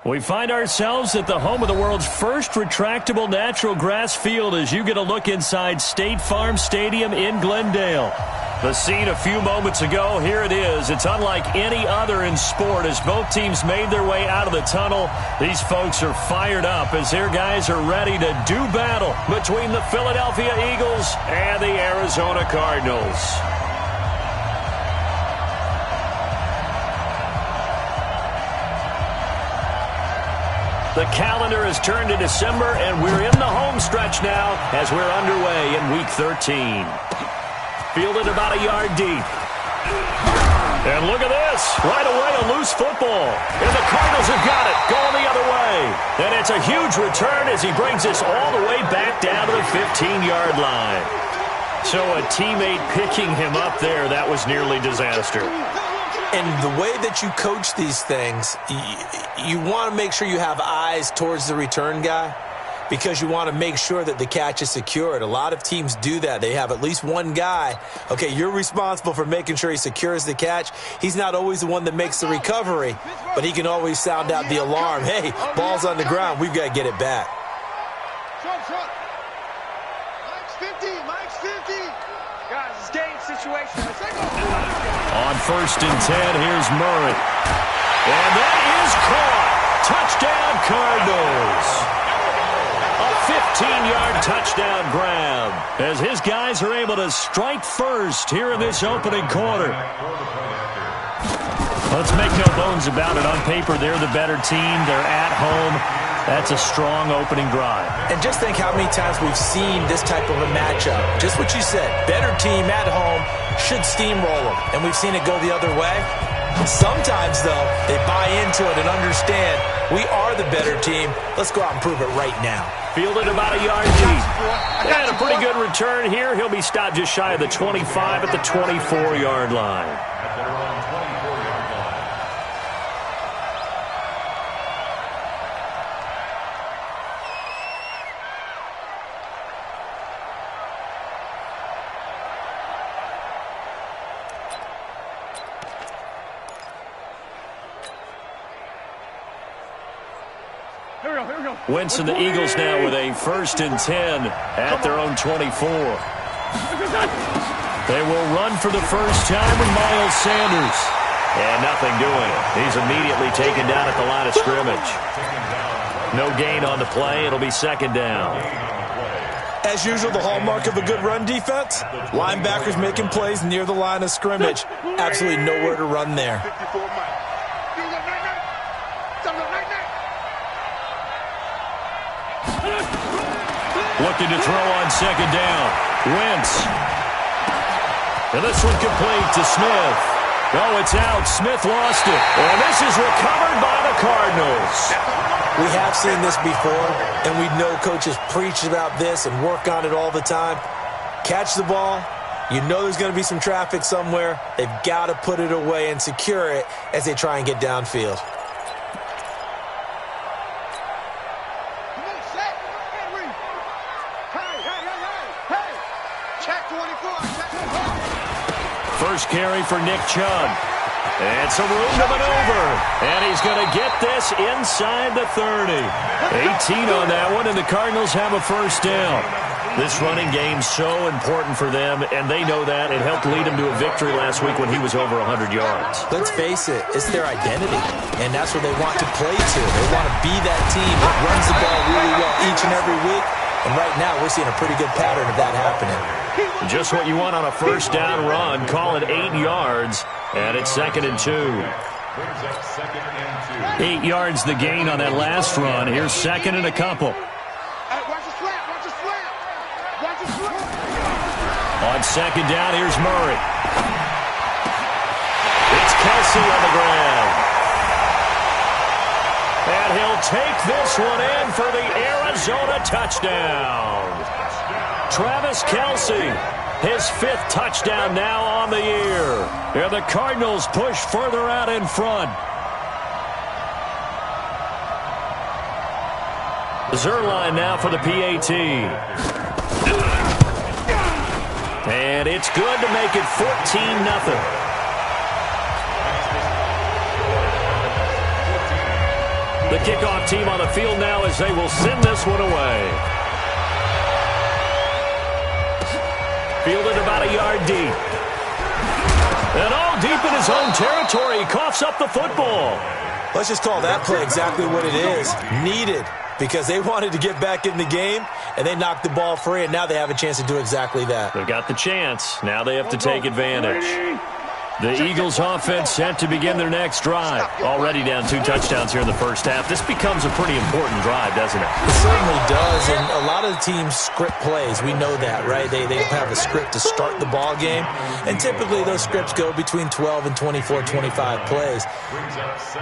We find ourselves at the home of the world's first retractable natural grass field as you get a look inside State Farm Stadium in Glendale. The scene a few moments ago, here it is. It's unlike any other in sport as both teams made their way out of the tunnel. These folks are fired up as their guys are ready to do battle between the Philadelphia Eagles and the Arizona Cardinals. The calendar has turned to December, and we're in the home stretch now as we're underway in Week 13. Fielded about a yard deep. And look at this. Right away, a loose football. And the Cardinals have got it, going the other way. And it's a huge return as he brings us all the way back down to the 15-yard line. So a teammate picking him up there, that was nearly disaster. And the way that you coach these things, you want to make sure you have eyes towards the return guy because you want to make sure that the catch is secured. A lot of teams do that. They have at least one guy. Okay, you're responsible for making sure he secures the catch. He's not always the one that makes the recovery, but he can always sound out the alarm. Hey, ball's on the ground. We've got to get it back. Mike's 50. Guys, it's game situation. On 1st and 10, here's Murray. And that is caught. Touchdown, Cardinals. A 15-yard touchdown grab as his guys are able to strike first here in this opening quarter. Let's make no bones about it. On paper, they're the better team. They're at home. That's a strong opening drive. And just think how many times we've seen this type of a matchup. Just what you said, better team at home should steamroll them. And we've seen it go the other way. Sometimes, though, they buy into it and understand we are the better team. Let's go out and prove it right now. Fielded about a yard deep. And a pretty good return here. He'll be stopped just shy of the 25 at the 24-yard line. Wentz and the Eagles now with a 1st and 10 at their own 24. They will run for the first time with Miles Sanders. And nothing doing it. He's immediately taken down at the line of scrimmage. No gain on the play. It'll be 2nd down. As usual, the hallmark of a good run defense, linebackers making plays near the line of scrimmage. Absolutely nowhere to run there. Looking to throw on 2nd down. Wentz. And this one complete to Smith. Oh, it's out. Smith lost it. And this is recovered by the Cardinals. We have seen this before, and we know coaches preach about this and work on it all the time. Catch the ball. You know there's going to be some traffic somewhere. They've got to put it away and secure it as they try and get downfield. First carry for Nick Chubb. And some room to maneuver. And he's going to get this inside the 30. 18 on that one, and the Cardinals have a 1st down. This running game's so important for them, and they know that. It helped lead him to a victory last week when he was over 100 yards. Let's face it, it's their identity, and that's what they want to play to. They want to be that team that runs the ball really well each and every week. And right now, we're seeing a pretty good pattern of that happening. Just what you want on a 1st down run. Call it 8 yards, and it's 2nd and 2. 8 yards the gain on that last run. Here's 2nd and a couple. On 2nd down, here's Murray. It's Kelsey on the ground. And he'll take this one in for the Arizona touchdown. Travis Kelsey, his 5th touchdown now on the year. And the Cardinals push further out in front. Zerline now for the PAT. And it's good to make it 14-0. The kickoff team on the field now as they will send this one away. Fielded about a yard deep. And all deep in his own territory. He coughs up the football. Let's just call that play exactly what it is. Needed. Because they wanted to get back in the game, and they knocked the ball free, and now they have a chance to do exactly that. They've got the chance. Now they have to take advantage. The Eagles offense set to begin their next drive. Already down 2 touchdowns here in the first half. This becomes a pretty important drive, doesn't it? It certainly does, and a lot of the teams script plays. We know that, right? They have a script to start the ball game, and typically those scripts go between 12 and 24, 25 plays.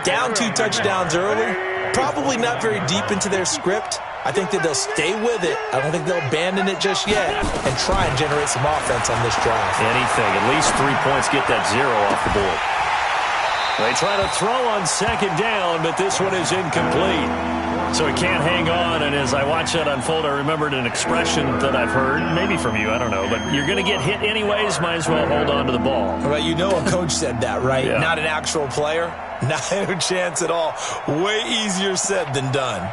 Down 2 touchdowns early, probably not very deep into their script. I think that they'll stay with it. I don't think they'll abandon it just yet and try and generate some offense on this drive. Anything. At least 3 points, get that 0 off the board. They try to throw on second down, but this one is incomplete. So he can't hang on, and as I watch that unfold, I remembered an expression that I've heard, maybe from you, I don't know, but you're going to get hit anyways, might as well hold on to the ball. Well, you know a coach said that, right? Yeah. Not an actual player. Not a chance at all. Way easier said than done.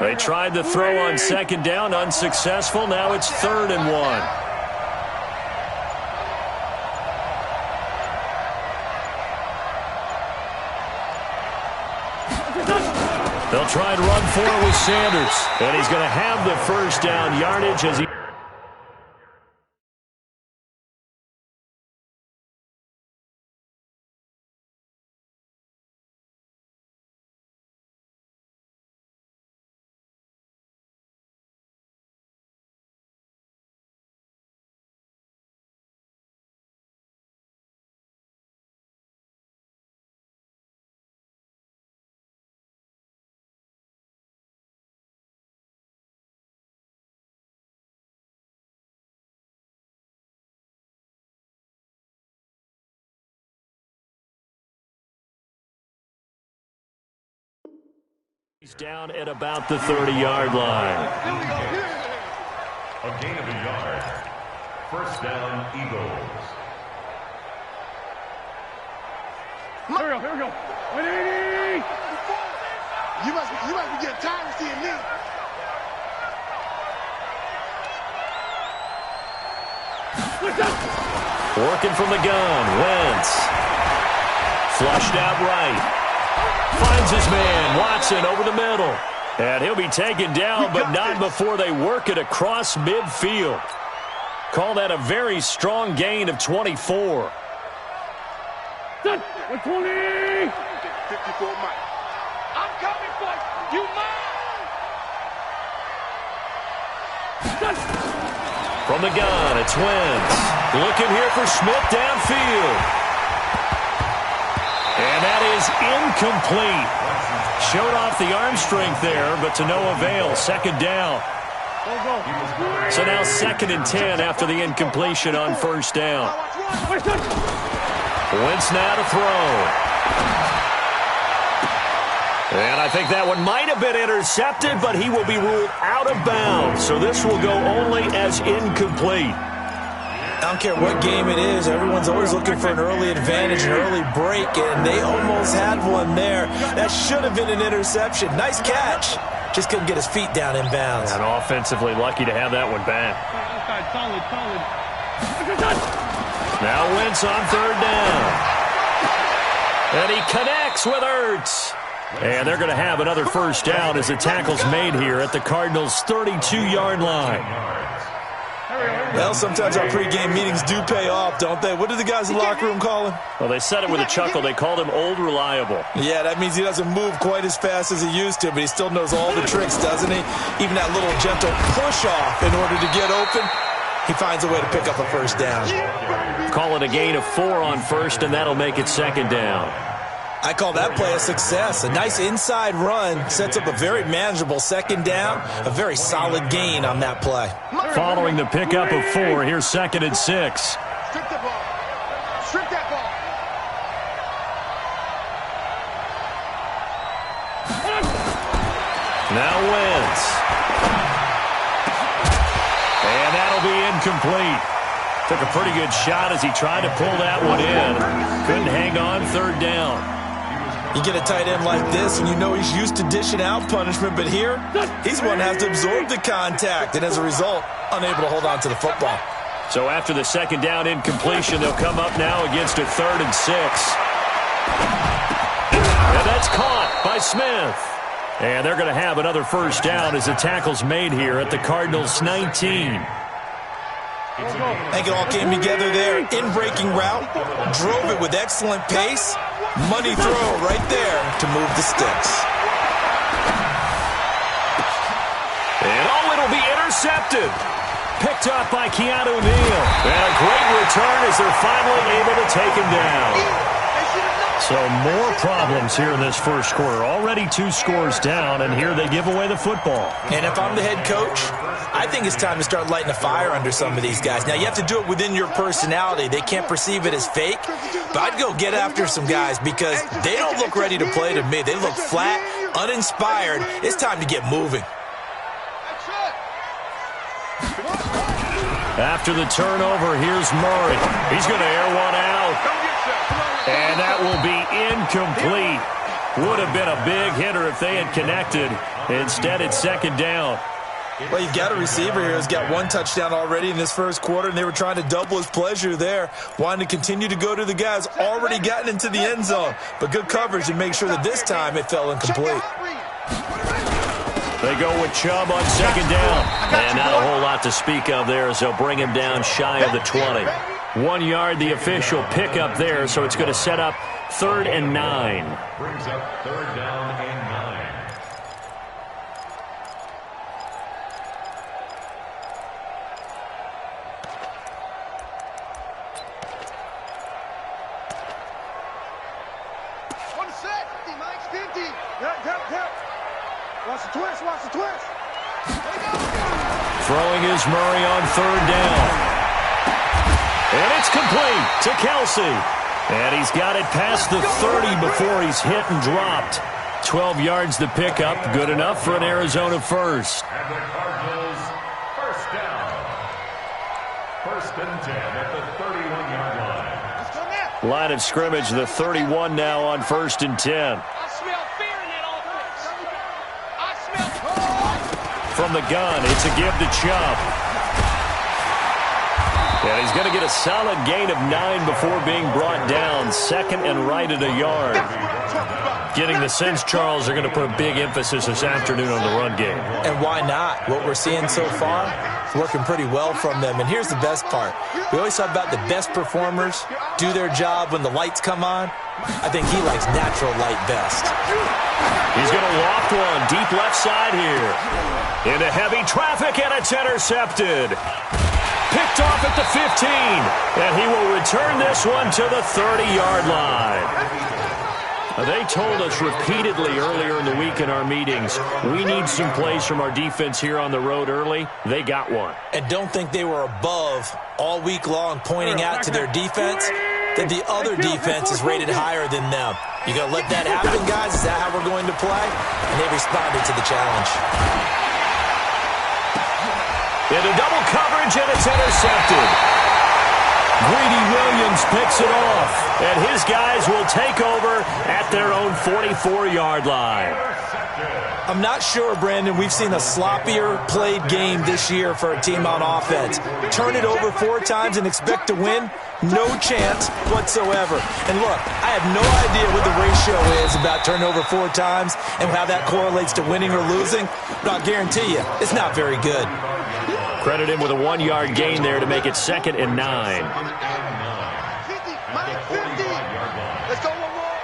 They tried the throw on second down, unsuccessful. Now it's 3rd and 1. They'll try and run for it with Sanders. And he's going to have the first down yardage as he... He's down at about the 30-yard line. A gain of a yard. First down, Eagles. Here we go. You must be getting tired of seeing me. Working from the gun, Wentz. Flushed out right. Finds his man, Watson, over the middle. And he'll be taken down, but not before they work it across midfield. Call that a very strong gain of 24. 20. 54 Mike. I'm coming for you. You mine. From the gun, it's Wentz. Looking here for Smith downfield. And that is incomplete. Showed off the arm strength there, but to no avail. Second down. So now 2nd and 10 after the incompletion on first down. Wentz now to throw. And I think that one might have been intercepted, but he will be ruled out of bounds. So this will go only as incomplete. I don't care what game it is. Everyone's always looking for an early advantage, an early break, and they almost had one there. That should have been an interception. Nice catch. Just couldn't get his feet down in bounds. And offensively lucky to have that one back. Solid. Now Wentz on 3rd down. And he connects with Ertz. And they're going to have another first down as the tackle's made here at the Cardinals' 32-yard line. Well, sometimes our pregame meetings do pay off, don't they? What do the guys in the locker room call him? Well, they said it with a chuckle. They called him Old Reliable. Yeah, that means he doesn't move quite as fast as he used to, but he still knows all the tricks, doesn't he? Even that little gentle push-off in order to get open, he finds a way to pick up a first down. Call it a gain of 4 on first, and that'll make it 2nd down. I call that play a success. A nice inside run sets up a very manageable 2nd down, a very solid gain on that play. Following the pickup of 4, here's 2nd and 6. Strip the ball. Strip that ball. Now Wentz. And that'll be incomplete. Took a pretty good shot as he tried to pull that one in. Couldn't hang on, third down. You get a tight end like this, and you know he's used to dishing out punishment, but here, he's one that has to absorb the contact, and as a result, unable to hold on to the football. So after the second down incompletion, they'll come up now against a 3rd and 6. And that's caught by Smith. And they're going to have another first down as the tackle's made here at the Cardinals' 19. I think it all came together there. In-breaking route, drove it with excellent pace. Money throw right there to move the sticks. And it'll be intercepted. Picked up by Keanu Neal. And a great return as they're finally able to take him down. So more problems here in this first quarter. Already 2 scores down, and here they give away the football. And if I'm the head coach, I think it's time to start lighting a fire under some of these guys. Now, you have to do it within your personality. They can't perceive it as fake, but I'd go get after some guys because they don't look ready to play to me. They look flat, uninspired. It's time to get moving. After the turnover, here's Murray. He's going to air one out. And that will be incomplete. Would have been a big hitter if they had connected. Instead, it's second down. Well, you've got a receiver here who's got 1 touchdown already in this first quarter, and they were trying to double his pleasure there, wanting to continue to go to the guys already gotten into the end zone. But good coverage to make sure that this time it fell incomplete. They go with Chubb on second down. And not a whole lot to speak of there as they'll bring him down shy of the 20. 1 yard, the official pickup there, so it's going to set up 3rd and 9. Brings up 3rd down and 9. One set. 50, Mike's 50. Yep. Watch the twist. Throwing is Murray on 3rd down. And it's complete to Kelsey. And he's got it past the 30 before he's hit and dropped. 12 yards the pickup. Good enough for an Arizona first. And the Cardinals first down. 1st and 10 at the 31-yard line. Line of scrimmage, the 31 now on 1st and 10. I smell fear in that offense. I smell. From the gun, it's a give to Chubb. And he's going to get a solid gain of 9 before being brought down. 2nd and right at a yard. Getting the sense, Charles, they're going to put a big emphasis this afternoon on the run game. And why not? What we're seeing so far is working pretty well from them. And here's the best part. We always talk about the best performers do their job when the lights come on. I think he likes natural light best. He's going to loft one deep left side here. Into heavy traffic, and it's intercepted. Picked off at the 15, and he will return this one to the 30-yard line. They told us repeatedly earlier in the week in our meetings, we need some plays from our defense here on the road early. They got one. And don't think they were above all week long pointing out to their defense that the other defense is rated higher than them. You going to let that happen, guys? Is that how we're going to play? And they responded to the challenge. Into double coverage, and it's intercepted. Greedy Williams picks it off, and his guys will take over at their own 44-yard line. I'm not sure, Brandon, we've seen a sloppier played game this year for a team on offense. Turn it over 4 times and expect to win? No chance whatsoever. And look, I have no idea what the ratio is about turning over 4 times and how that correlates to winning or losing, but I'll guarantee you, it's not very good. Credit him with a 1-yard gain there to make it 2nd and 9. 50, Mike, 50. Let's go one more.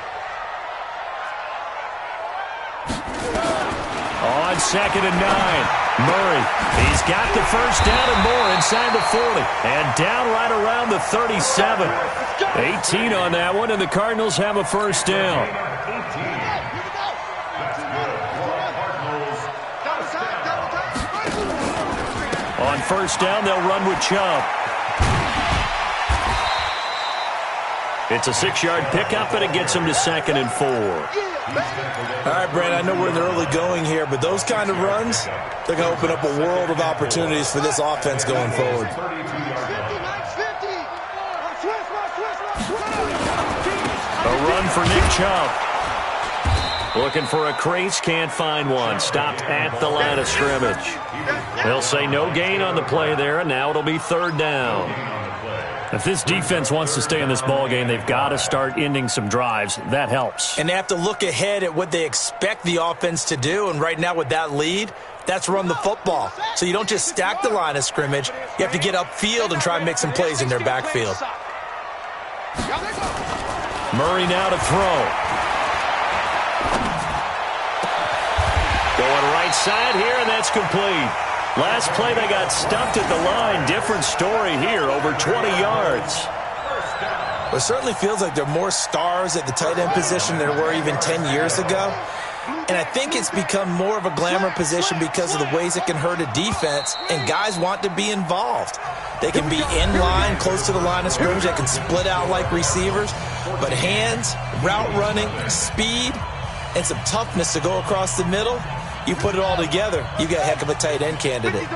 On 2nd and 9, Murray. He's got the first down and more inside the 40. And down right around the 37. 18 on that one, and the Cardinals have a first down. On first down, they'll run with Chubb. It's a 6-yard pickup, and it gets him to 2nd and 4. All right, Brandon, I know we're in the early going here, but those kind of runs, they're going to open up a world of opportunities for this offense going forward. 50, Mike, 50. run for Nick Chubb. Looking for a crease, can't find one. Stopped at the line of scrimmage. They'll say no gain on the play there, and now it'll be third down. If this defense wants to stay in this ballgame, they've got to start ending some drives. That helps. And they have to look ahead at what they expect the offense to do. And right now with that lead, that's run the football. So you don't just stack the line of scrimmage. You have to get upfield and try and make some plays in their backfield. Murray now to throw. Going right side here, and that's complete. Last play, they got stumped at the line. Different story here, over 20 yards. Well, it certainly feels like there are more stars at the tight end position than there were even 10 years ago. And I think it's become more of a glamour position because of the ways it can hurt a defense, and guys want to be involved. They can be in line, close to the line of scrimmage. They can split out like receivers. But hands, route running, speed, and some toughness to go across the middle, you put it all together, you got a heck of a tight end candidate.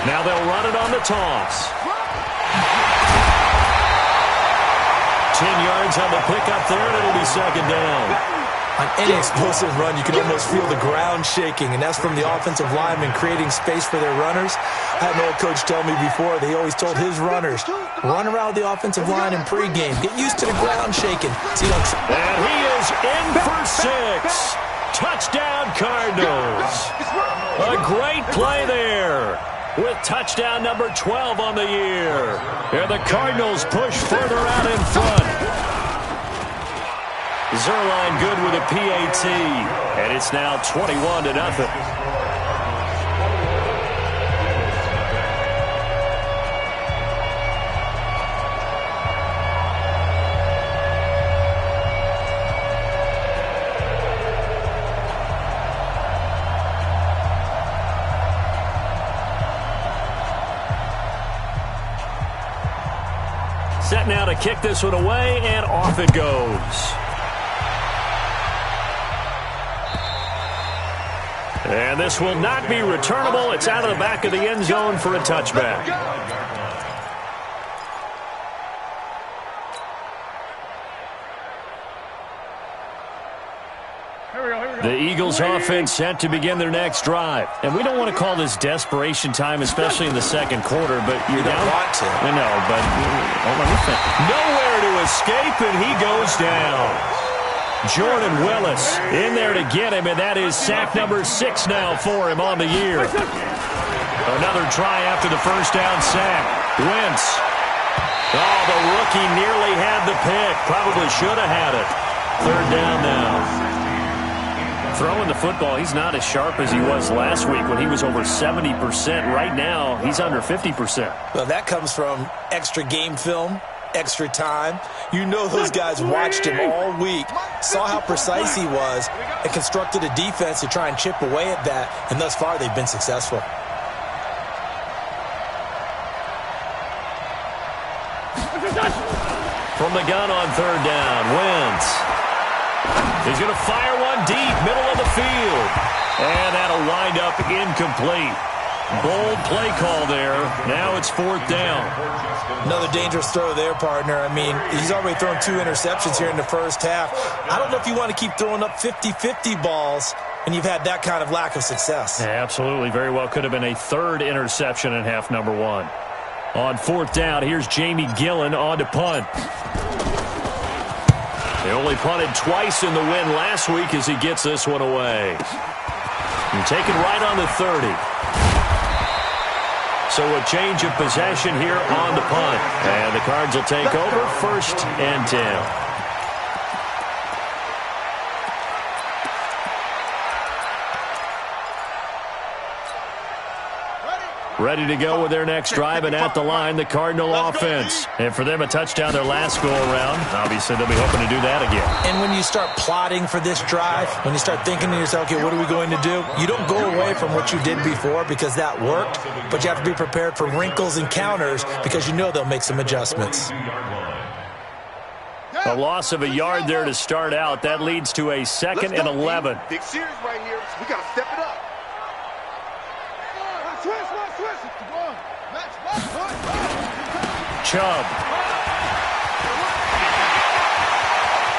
Now they'll run it on the toss. 10 yards on the pickup there, and it'll be second down. On any explosive run, you can almost feel the ground shaking, and that's from the offensive linemen creating space for their runners. I had an old coach tell me before, they always told his runners, run around the offensive line in pregame. Get used to the ground shaking. So you don't and he is in for 6. Touchdown, Cardinals. A great play there, with touchdown number 12 on the year. And the Cardinals push further out in front. Zerline good with a PAT, and it's now 21-0. Set now to kick this one away, and off it goes. And this will not be returnable. It's out of the back of the end zone for a touchback. The Eagles offense set to begin their next drive. And we don't want to call this desperation time, especially in the second quarter, but you don't want to. I know, but let me think. Nowhere to escape, and he goes down. Jordan Willis in there to get him, and that is sack number 6 now for him on the year. Another try after the first down sack. Wentz. Oh, the rookie nearly had the pick. Probably should have had it. Third down now. Throwing the football, he's not as sharp as he was last week when he was over 70%. Right now, he's under 50%. Well, that comes from extra game film, extra time. You know those guys watched him all week, saw how precise he was, and constructed a defense to try and chip away at that, and thus far they've been successful. From the gun on third down, Wentz. He's going to fire one deep, middle of the field. And that'll wind up incomplete. Bold play call there. Now it's fourth down. Another dangerous throw there, partner. I mean, he's already thrown 2 interceptions here in the first half. I don't know if you want to keep throwing up 50-50 balls and you've had that kind of lack of success. Yeah, absolutely. Very well could have been a third interception in half number 1. On fourth down, here's Jamie Gillen on to punt. They only punted twice in the win last week as he gets this one away. And taken right on the 30. So a change of possession here on the punt. And the Cards will take over, 1st and 10. Ready to go with their next drive, and at the line, the Cardinal offense. And for them, a touchdown their last go-around. Obviously, they'll be hoping to do that again. And when you start plotting for this drive, when you start thinking to yourself, okay, what are we going to do? You don't go away from what you did before because that worked, but you have to be prepared for wrinkles and counters because you know they'll make some adjustments. A loss of a yard there to start out. That leads to a 2nd and 11. Big series right here. We got to step it up. Chubb.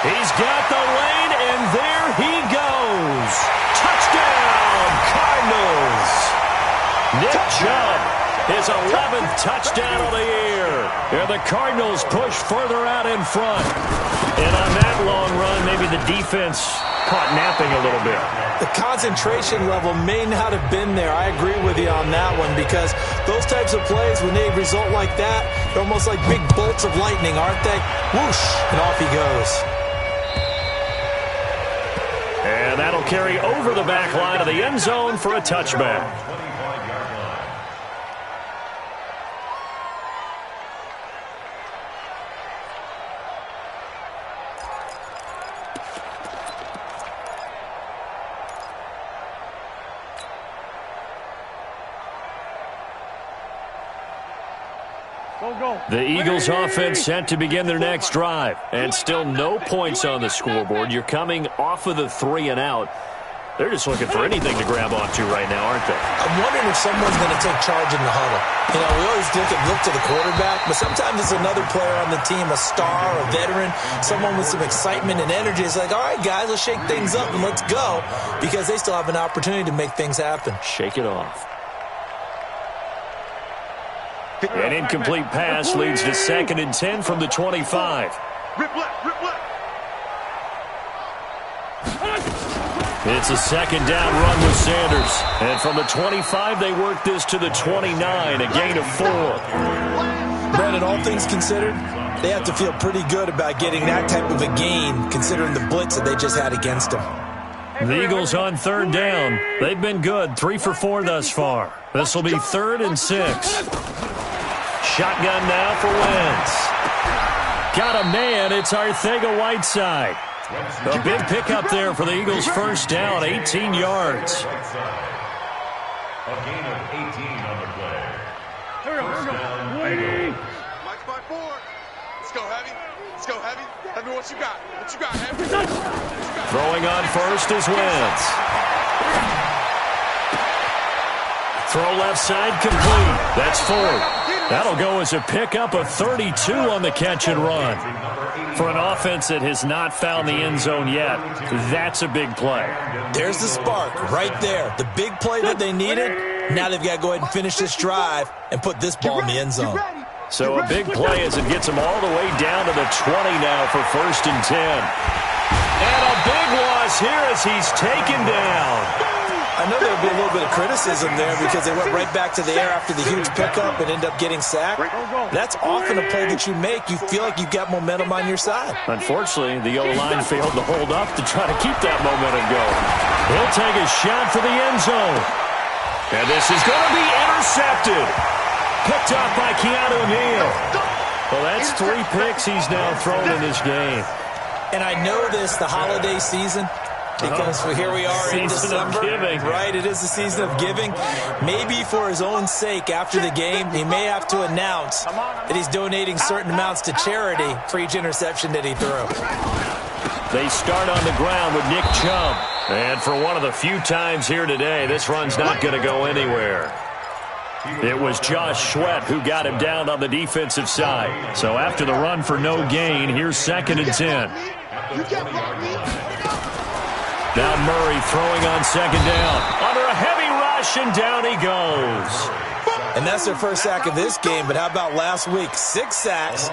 He's got the lane, and there he goes. Touchdown, Cardinals. Nick Chubb, his 11th touchdown of the year. And the Cardinals push further out in front. And on that long run, maybe the defense caught napping a little bit. The concentration level may not have been there. I agree with you on that one, because those types of plays, when they result like that, they're almost like big bolts of lightning, aren't they? Whoosh, and off he goes. And that'll carry over the back line of the end zone for a touchback. The Eagles offense set to begin their next drive. And still no points on the scoreboard. You're coming off of the 3 and out. They're just looking for anything to grab onto right now, aren't they? I'm wondering if someone's going to take charge in the huddle. You know, we always look to the quarterback, but sometimes it's another player on the team, a star, a veteran, someone with some excitement and energy. It's like, all right, guys, let's shake things up and let's go, because they still have an opportunity to make things happen. Shake it off. An incomplete pass leads to 2nd and 10 from the 25. Rip left, rip left. It's a 2nd down run with Sanders. And from the 25, they work this to the 29, a gain of 4. Brandon, all things considered, they have to feel pretty good about getting that type of a gain, considering the blitz that they just had against them. The Eagles on 3rd down. They've been good, 3 for 4 thus far. This will be 3rd and 6. Shotgun now for Wentz. Got a man. It's Arcega-Whiteside. A big pickup there for the Eagles' first down, 18 yards. A gain of 18 on the play. First down, Eagles. Mike's by 4. Let's go, Heavy. Let's go, Heavy. Heavy, what you got? What you got, Heavy? Throwing on first is Wentz. Throw left side complete. That's Ford. That'll go as a pickup of 32 on the catch and run. For an offense that has not found the end zone yet, that's a big play. There's the spark right there. The big play that they needed. Now they've got to go ahead and finish this drive and put this ball in the end zone. So a big play as it gets them all the way down to the 20 now for 1st and 10. And a big loss here as he's taken down. I know there would be a little bit of criticism there because they went right back to the air after the huge pickup and end up getting sacked. That's often a play that you make. You feel like you've got momentum on your side. Unfortunately, the O-line failed to hold up to try to keep that momentum going. He'll take a shot for the end zone. And this is going to be intercepted. Picked up by Keanu Neal. Well, that's 3 picks he's now thrown in this game. And I know this, the holiday season, because here we are in December, right? It is the season of giving. Maybe for his own sake, after the game, he may have to announce that he's donating certain amounts to charity for each interception that he threw. They start on the ground with Nick Chubb. And for one of the few times here today, this run's not going to go anywhere. It was Josh Sweat who got him down on the defensive side. So after the run for no gain, here's 2nd and 10. Now Murray throwing on 2nd down. Under a heavy rush, and down he goes. And that's their first sack of this game, but how about last week? 6 sacks,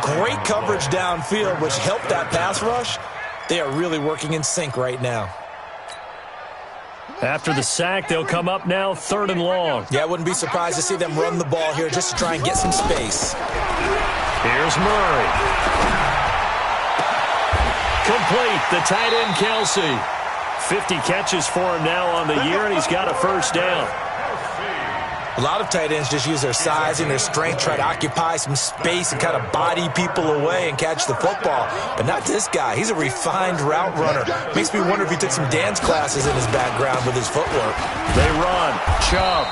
great coverage downfield, which helped that pass rush. They are really working in sync right now. After the sack, they'll come up now 3rd and long. Yeah, I wouldn't be surprised to see them run the ball here just to try and get some space. Here's Murray. Complete, the tight end Kelsey. 50 catches for him now on the year, and he's got a first down. A lot of tight ends just use their size and their strength, try to occupy some space and kind of body people away and catch the football. But not this guy. He's a refined route runner. Makes me wonder if he took some dance classes in his background with his footwork. They run. Chubb.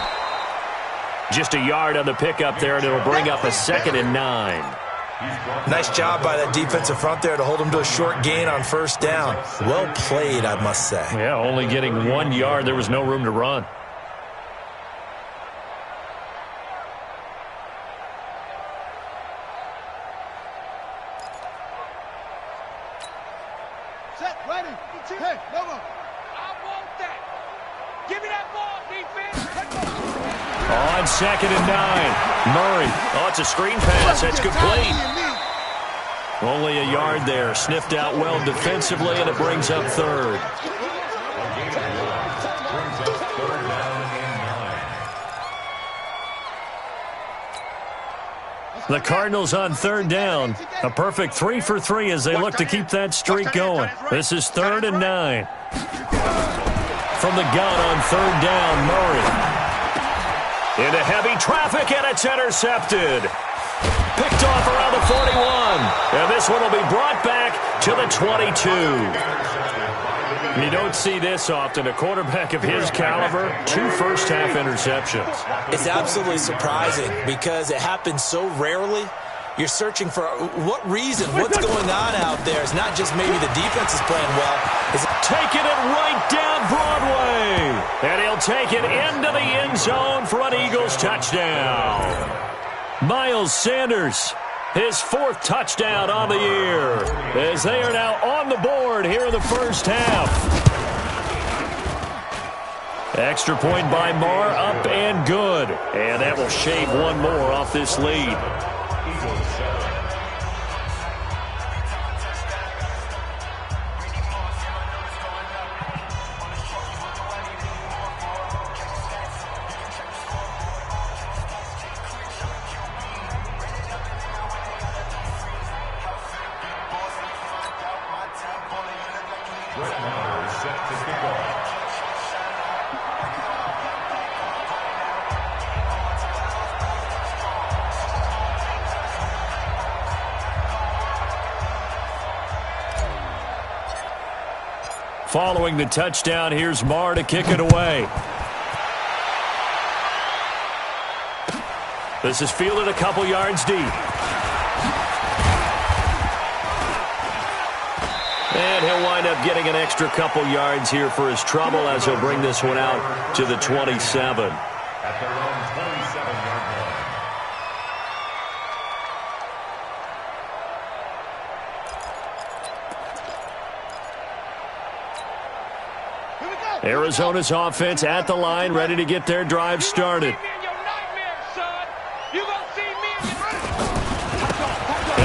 Just a yard on the pickup there, and it'll bring up a 2nd and 9. Nice job by that defensive front there to hold him to a short gain on first down. Well played, I must say. Yeah, only getting 1 yard. There was no room to run. Set, ready. Hey, Nova. I want that. Give me that ball, defense. On 2nd and 9. Murray. Oh, it's a screen pass. That's complete. Only a yard there. Sniffed out well defensively, and it brings up 3rd. The Cardinals on 3rd down. A perfect 3 for 3 as they look to keep that streak going. This is 3rd and 9. From the gun on 3rd down, Murray. Into heavy traffic, and it's intercepted. Picked off around the 41. And this one will be brought back to the 22. You don't see this often. A quarterback of his caliber, 2 first-half interceptions. It's absolutely surprising because it happens so rarely. You're searching for what reason, what's going on out there. It's not just maybe the defense is playing well. It's taking it right down Broadway. And he'll take it into the end zone for an Eagles touchdown. Miles Sanders, his 4th touchdown on the year, as they are now on the board here in the first half. Extra point by Marr, up and good. And that will shave one more off this lead. Following the touchdown, here's Marr to kick it away. This is fielded a couple yards deep. And he'll wind up getting an extra couple yards here for his trouble as he'll bring this one out to the 27. At their own 27-yard line. Arizona's offense at the line, ready to get their drive started. And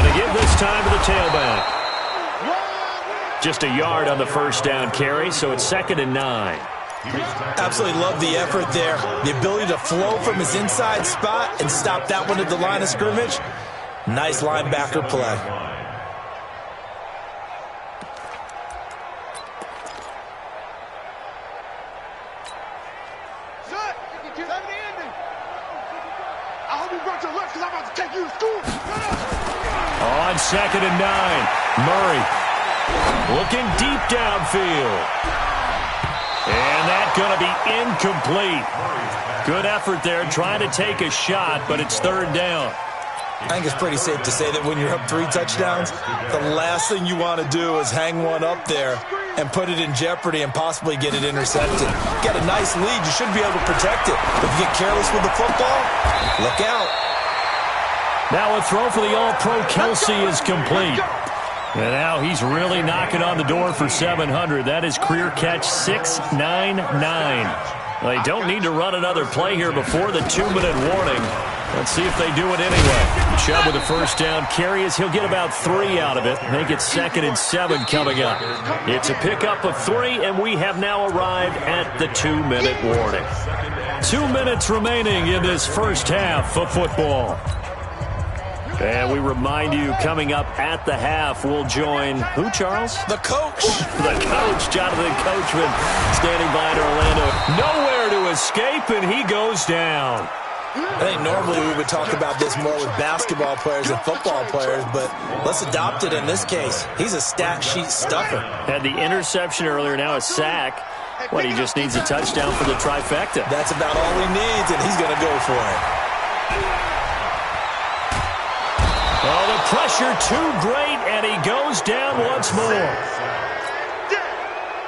to give this time to the tailback. Just a yard on the first down carry, so it's 2nd and 9. Absolutely love the effort there. The ability to flow from his inside spot and stop that one at the line of scrimmage. Nice linebacker play. On 2nd and 9, Murray looking deep downfield. And that's going to be incomplete. Good effort there trying to take a shot, but it's 3rd down. I think it's pretty safe to say that when you're up 3 touchdowns, the last thing you want to do is hang one up there and put it in jeopardy and possibly get it intercepted. Get a nice lead, you should be able to protect it. If you get careless with the football, look out. Now a throw for the All-Pro Kelsey is complete. And now he's really knocking on the door for 700. That is career catch 699. They don't need to run another play here before the 2-minute warning. Let's see if they do it anyway. Chubb with a first down carry as he'll get about 3 out of it. Make it 2nd and 7 coming up. It's a pickup of 3, and we have now arrived at the 2-minute warning. 2 minutes remaining in this first half of football. And we remind you, coming up at the half, we'll join who, Charles? The coach. The coach, Jonathan Coachman, standing by in Orlando. Nowhere to escape, and he goes down. I think normally we would talk about this more with basketball players and football players, but let's adopt it in this case. He's a stat sheet stuffer. Had the interception earlier, now a sack. What, he just needs a touchdown for the trifecta. That's about all he needs, and he's going to go for it. Oh, the pressure too great, and he goes down once more.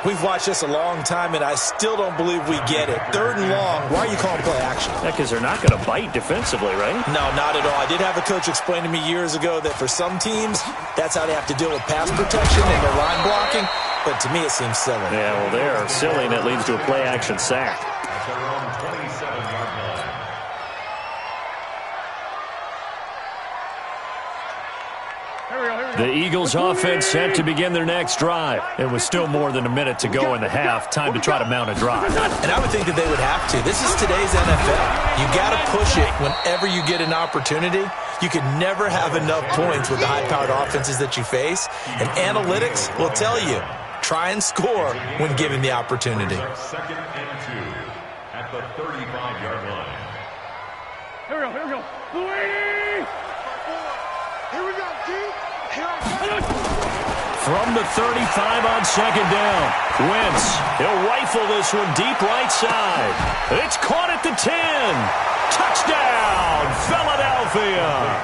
We've watched this a long time, and I still don't believe we get it. 3rd and long. Why are you calling play action? Yeah, because they're not going to bite defensively, right? No, not at all. I did have a coach explain to me years ago that for some teams, that's how they have to deal with pass protection and their line blocking. but to me it seems silly. Yeah, well, they're silly, and it leads to a play-action sack. At their own 27-yard line. The Eagles offense set to begin their next drive. It was still more than a minute to go in the half. Time to try to mount a drive. And I would think that they would have to. This is today's NFL. You got to push it whenever you get an opportunity. You can never have enough points with the high-powered offenses that you face. And analytics will tell you, try and score when given the opportunity. Second and 2 at the 35-yard line. Here we go. Louis! Here we go, G. From the 35 on second down, Wentz. He'll rifle this one deep right side. It's caught at the 10. Touchdown, Philadelphia.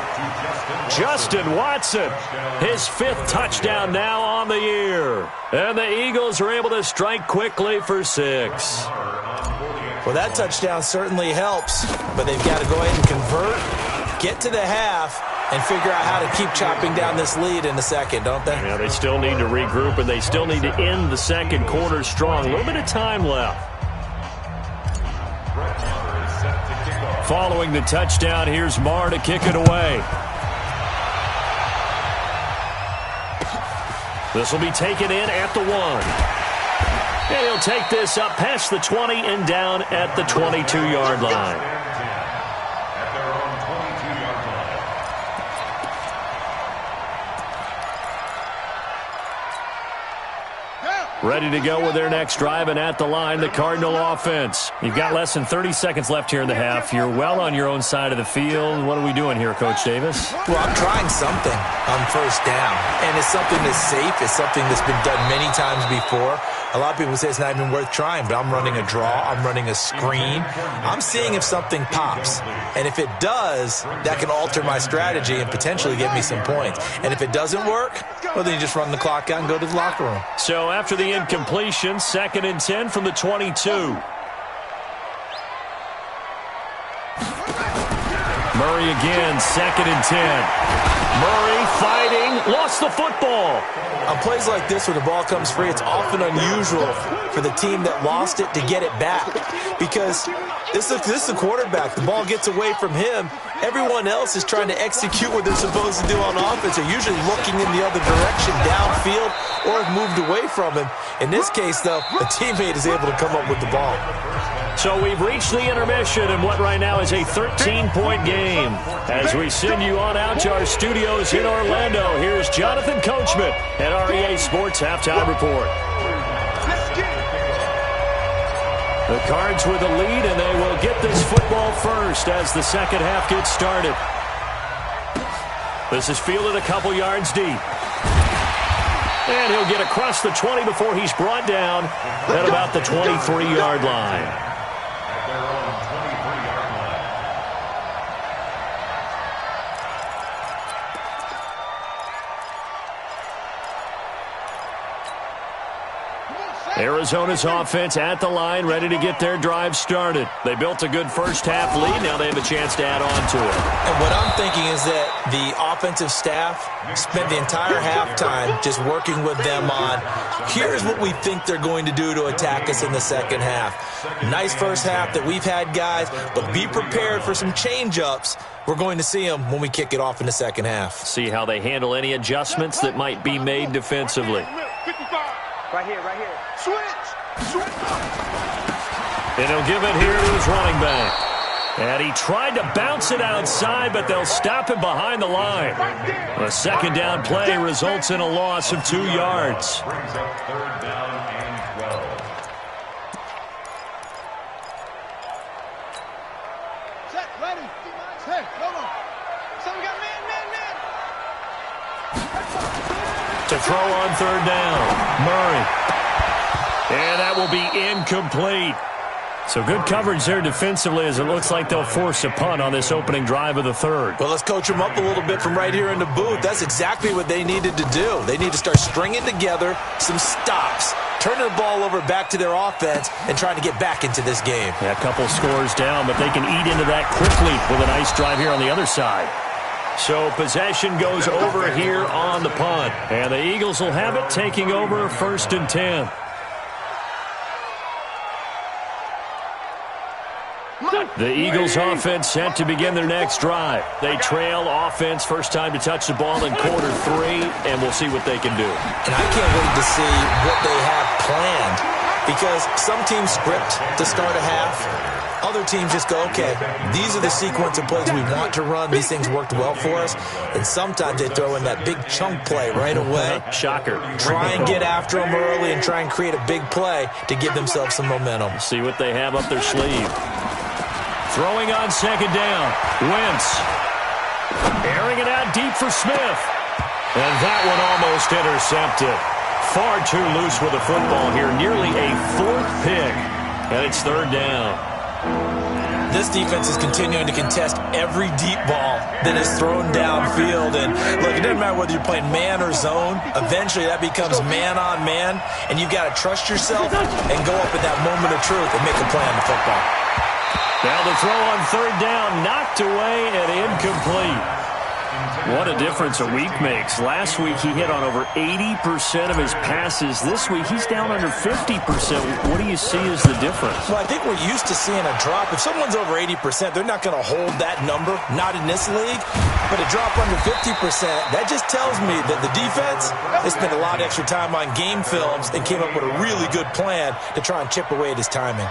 Justin Watson, his 5th touchdown now on the year. And the Eagles are able to strike quickly for 6. Well, that touchdown certainly helps, but they've got to go ahead and convert, get to the half, and figure out how to keep chopping down this lead in the second, don't they? Yeah, they still need to regroup, and they still need to end the second quarter strong. A little bit of time left. Following the touchdown, here's Marr to kick it away. This will be taken in at the 1. And he'll take this up past the 20 and down at the 22-yard line. Ready to go with their next drive, and at the line, the Cardinal offense. You've got less than 30 seconds left here in the half. You're well on your own side of the field. What are we doing here, Coach Davis? Well, I'm trying something on first down, and it's something that's safe. It's something that's been done many times before. A lot of people say it's not even worth trying, but I'm running a draw. I'm running a screen. I'm seeing if something pops, and if it does, that can alter my strategy and potentially get me some points. And if it doesn't work, well, then you just run the clock out and go to the locker room. So after the incompletion, 2nd and 10 from the 22. Murray again, 2nd and 10. Murray fighting, lost the football. On plays like this where the ball comes free, it's often unusual for the team that lost it to get it back, because this is the quarterback. The ball gets away from him. Everyone else is trying to execute what they're supposed to do on offense. They're usually looking in the other direction, downfield, or have moved away from him. In this case, though, a teammate is able to come up with the ball. So we've reached the intermission in what right now is a 13-point game. As we send you on out to our studios in Orlando, here's Jonathan Coachman at REA Sports Halftime Report. The Cards with the lead, and they will get this football first as the second half gets started. This is fielded a couple yards deep. And he'll get across the 20 before he's brought down at about the 23-yard line. Arizona's offense at the line, ready to get their drive started. They built a good first half lead. Now they have a chance to add on to it. And what I'm thinking is that the offensive staff spent the entire halftime just working with them on, here's what we think they're going to do to attack us in the second half. Nice first half that we've had, guys, but be prepared for some change-ups. We're going to see them when we kick it off in the second half. See how they handle any adjustments that might be made defensively. 55. Right here. Switch. And he'll give it here to his running back. And he tried to bounce it outside, but they'll stop him behind the line. A second down play results in a loss of 2 yards. Brings up 3rd down and 12. Set, ready. Set, go on. Someone got man. To throw on 3rd down, Murray. And that will be incomplete. So good coverage there defensively, as it looks like they'll force a punt on this opening drive of the 3rd. Well, let's coach them up a little bit from right here in the booth. That's exactly what they needed to do. They need to start stringing together some stops, turn their ball over back to their offense, and trying to get back into this game. Yeah, a couple scores down, but they can eat into that quickly with a nice drive here on the other side. So possession goes over here on the punt. And the Eagles will have it, taking over 1st and 10. The Eagles offense set to begin their next drive. They trail offense, first time to touch the ball in quarter 3, and we'll see what they can do. And I can't wait to see what they have planned, because some teams script to start a half. Other teams just go, okay, these are the sequence of plays we want to run. These things worked well for us. And sometimes they throw in that big chunk play right away. Shocker. Try and get after them early and try and create a big play to give themselves some momentum. See what they have up their sleeve. Throwing on 2nd down. Wentz. Airing it out deep for Smith. And that one almost intercepted. Far too loose with the football here. Nearly a 4th pick. And it's 3rd down. This defense is continuing to contest every deep ball that is thrown downfield. And look, it doesn't matter whether you're playing man or zone. Eventually, that becomes man on man. And you've got to trust yourself and go up at that moment of truth and make a play on the football. Now the throw on 3rd down, knocked away and incomplete. What a difference a week makes. Last week he hit on over 80% of his passes. This week he's down under 50%. What do you see as the difference? Well, I think we're used to seeing a drop. If someone's over 80%, they're not going to hold that number, not in this league. But a drop under 50%, that just tells me that the defense, they spent a lot of extra time on game films and came up with a really good plan to try and chip away at his timing.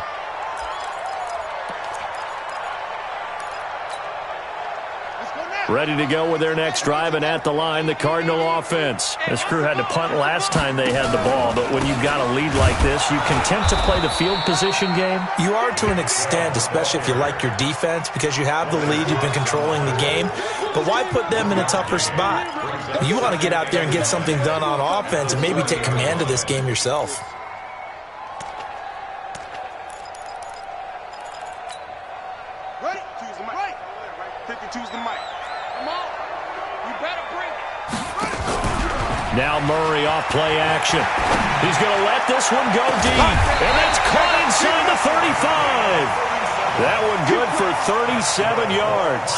Ready to go with their next drive, and at the line, the Cardinal offense. This crew had to punt last time they had the ball, but when you've got a lead like this, you content to play the field position game? You are to an extent, especially if you like your defense, because you have the lead, you've been controlling the game. But why put them in a tougher spot? You want to get out there and get something done on offense and maybe take command of this game yourself. Ready? Choose the mic. Pick and choose the mic. Come on. You better bring it. Now Murray off play action. He's going to let this one go deep. And it's caught inside the 35. That one good for 37 yards.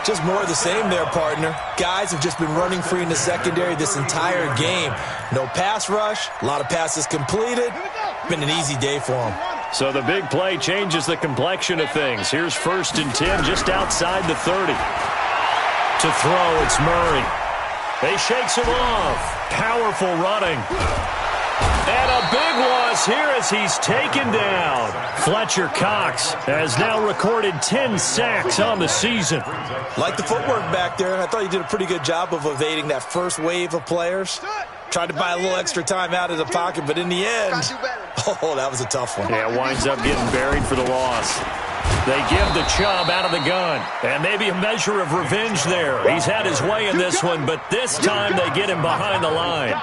Just more of the same there, partner. Guys have just been running free in the secondary this entire game. No pass rush, a lot of passes completed. Been an easy day for them. So the big play changes the complexion of things. Here's 1st and 10 just outside the 30. To throw, it's Murray. He shakes him off. Powerful running. And a big loss here as he's taken down. Fletcher Cox has now recorded 10 sacks on the season. Like the footwork back there, I thought he did a pretty good job of evading that first wave of players. Tried to buy a little extra time out of the pocket, but in the end, oh, that was a tough one. Yeah, winds up getting buried for the loss. They give the Chubb out of the gun, and maybe a measure of revenge there. He's had his way in this one, but this time they get him behind the line.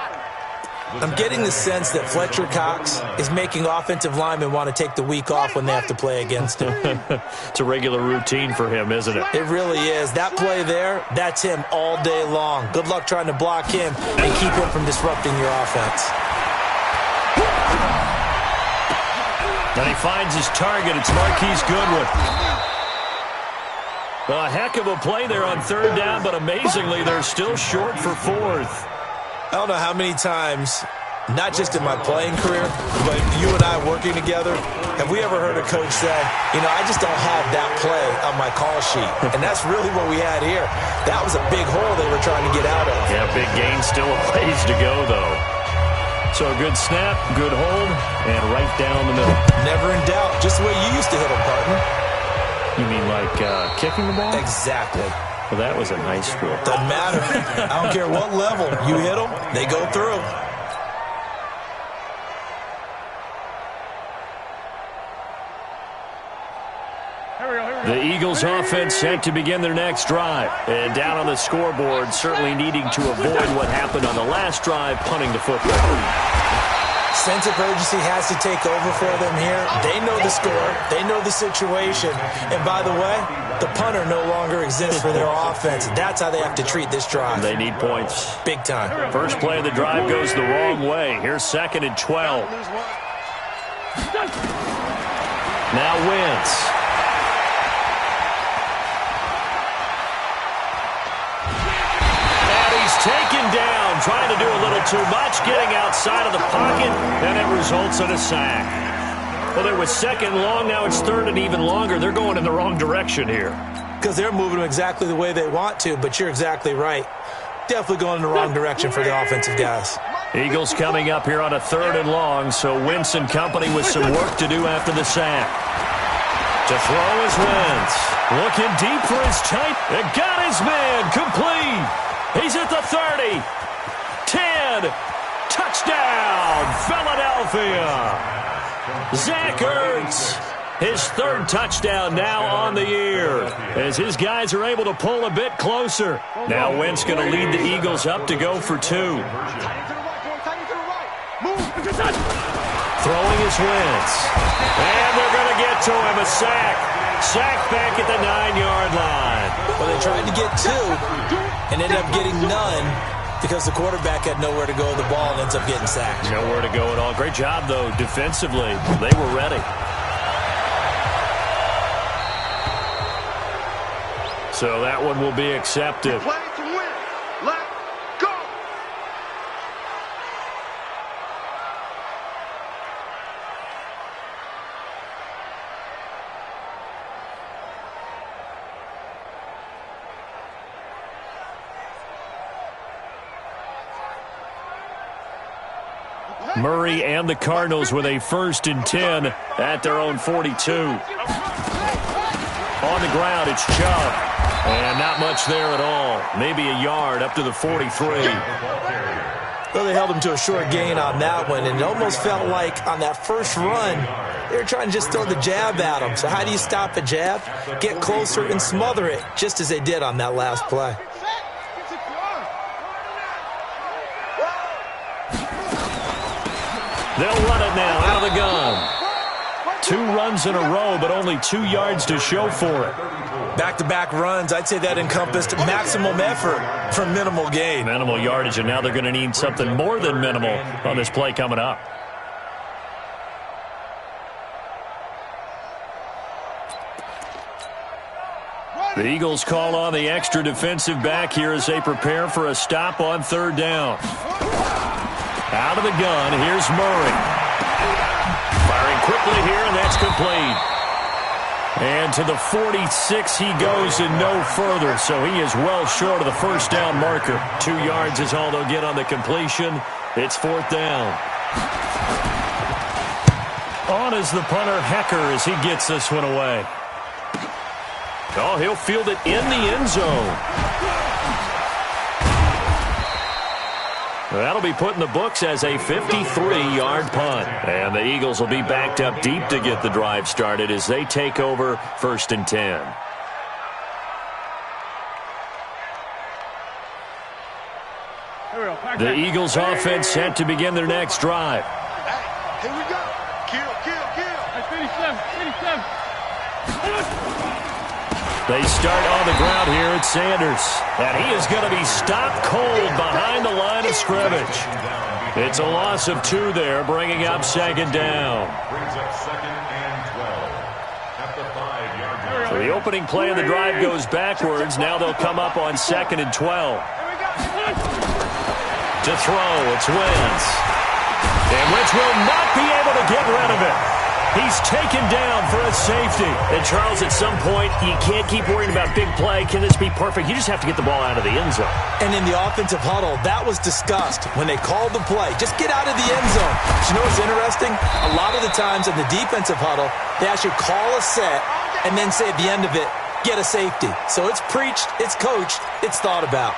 I'm getting the sense that Fletcher Cox is making offensive linemen want to take the week off when they have to play against him. It's a regular routine for him, isn't it? It really is. That play there, that's him all day long. Good luck trying to block him and keep him from disrupting your offense. And he finds his target. It's Marquise Goodwin. A heck of a play there on 3rd down, but amazingly, they're still short for 4th. I don't know how many times, not just in my playing career, but you and I working together, have we ever heard a coach say, you know, I just don't have that play on my call sheet. And that's really what we had here. That was a big hole they were trying to get out of. Yeah, big gain, still a ways to go, though. So a good snap, good hold, and right down the middle. Never in doubt. Just the way you used to hit them, partner. You mean like kicking the ball? Exactly. Well, that was in high school. Doesn't matter. I don't care what level. You hit them, they go through. The Eagles offense set to begin their next drive. And down on the scoreboard, certainly needing to avoid what happened on the last drive, punting the football. Sense of urgency has to take over for them here. They know the score. They know the situation. And by the way, the punter no longer exists for their offense. That's how they have to treat this drive. They need points. Big time. First play of the drive goes the wrong way. Here's 2nd and 12. Now Wentz. trying to do a little too much, getting outside of the pocket, and it results in a sack. Well, there was second long, now it's third and even longer. They're going in the wrong direction here. Because they're moving them exactly the way they want to, but you're exactly right. Definitely going in the wrong direction for the offensive guys. Eagles coming up here on a third and long, so Wentz and company with some work to do after the sack. To throw is Wentz. Looking deep for his tight. It got his man. Complete. He's at the 30. 10. Touchdown, Philadelphia. Zach Ertz. His third touchdown now on the year as his guys are able to pull a bit closer. Now Wentz going to lead the Eagles up to go for 2. Throwing is Wentz. And they're going to get to him. A sack. Sack back at the 9-yard line. Well, they tried to get 2 and ended up getting none because the quarterback had nowhere to go with the ball and ends up getting sacked. Nowhere to go at all. Great job, though, defensively. They were ready. So that one will be accepted. Play to win. Let's go. Murray and the Cardinals with a 1st and 10 at their own 42. On the ground, it's Chubb. And not much there at all. Maybe a yard up to the 43. Well, they held him to a short gain on that one, and it almost felt like on that first run, they were trying to just throw the jab at him. So how do you stop a jab? Get closer and smother it, just as they did on that last play. They'll run it now out of the gun. 2 runs in a row, but only 2 yards to show for it. Back-to-back runs, I'd say that encompassed maximum effort for minimal gain. Minimal yardage, and now they're going to need something more than minimal on this play coming up. The Eagles call on the extra defensive back here as they prepare for a stop on 3rd down. Out of the gun, here's Murray. Firing quickly here, and that's complete. And to the 46 he goes and no further, so he is well short of the 1st down marker. 2 yards is all they'll get on the completion. It's 4th down. On is the punter, Hecker, as he gets this one away. Oh, he'll field it in the end zone. That'll be put in the books as a 53-yard punt. And the Eagles will be backed up deep to get the drive started as they take over 1st and 10. The Eagles offense set to begin their next drive. Here we go. Kill. 57. They start on the ground here at Sanders. And he is going to be stopped cold behind the line of scrimmage. It's a loss of 2 there, bringing up 2nd down. Brings up 2nd and 12 at the 5-yard line. So the opening play of the drive goes backwards. Now they'll come up on 2nd and 12. To throw, it's Wentz. And Wentz will not be able to get rid of it. He's taken down for a safety. And, Charles, at some point, you can't keep worrying about big play. Can this be perfect? You just have to get the ball out of the end zone. And in the offensive huddle, that was discussed when they called the play. Just get out of the end zone. But you know what's interesting? A lot of the times in the defensive huddle, they actually call a set and then say at the end of it, get a safety. So it's preached, it's coached, it's thought about.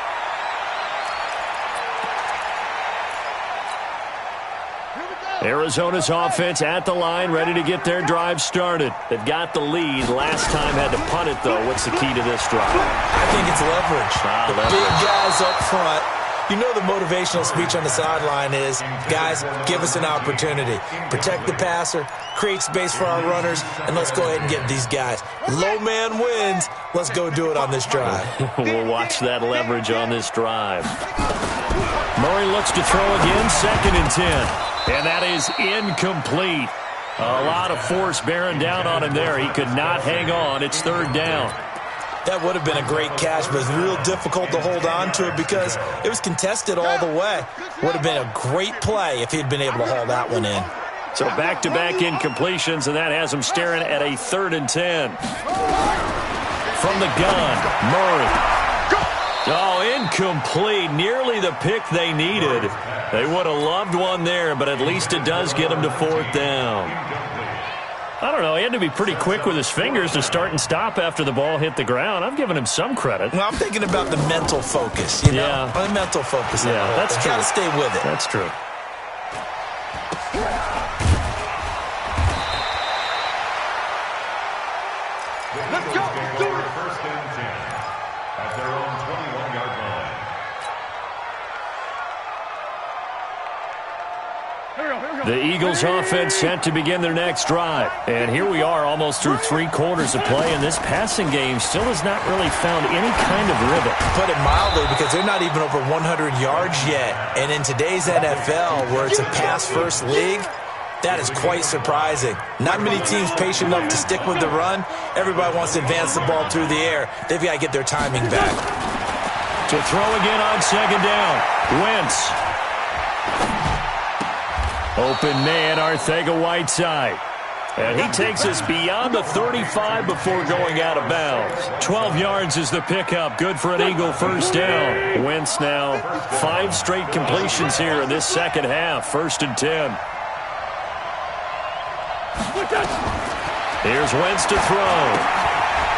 Arizona's offense at the line, ready to get their drive started. They've got the lead. Last time had to punt it, though. What's the key to this drive? I think it's leverage. Leverage. Big guys up front. You know the motivational speech on the sideline is, guys, give us an opportunity. Protect the passer, create space for our runners, and let's go ahead and get these guys. Low man wins. Let's go do it on this drive. We'll watch that leverage on this drive. Murray looks to throw again, 2nd and 10. And that is incomplete. A lot of force bearing down on him there. He could not hang on. It's 3rd down. That would have been a great catch, but it's real difficult to hold on to it because it was contested all the way. Would have been a great play if he'd been able to haul that one in. So back-to-back incompletions, and that has him staring at a 3rd and 10. From the gun, Murray. Oh, incomplete. Nearly the pick they needed. They would have loved one there, but at least it does get them to 4th down. I don't know. He had to be pretty quick with his fingers to start and stop after the ball hit the ground. I'm giving him some credit. Well, I'm thinking about the mental focus, you know? Yeah. The mental focus. Yeah, that's true. Got to stay with it. That's true. Let's go. Do it. 1st and 10 at their own 21-yard line. The Eagles offense set to begin their next drive. And here we are almost through 3 quarters of play, and this passing game still has not really found any kind of rhythm. Put it mildly, because they're not even over 100 yards yet. And in today's NFL, where it's a pass-first league, that is quite surprising. Not many teams patient enough to stick with the run. Everybody wants to advance the ball through the air. They've got to get their timing back. To throw again on 2nd down. Wentz. Open man, Arcega-Whiteside. And he takes us beyond the 35 before going out of bounds. 12 yards is the pickup. Good for an Eagle 1st down. Wentz now 5 straight completions here in this second half. 1st and 10. Here's Wentz to throw.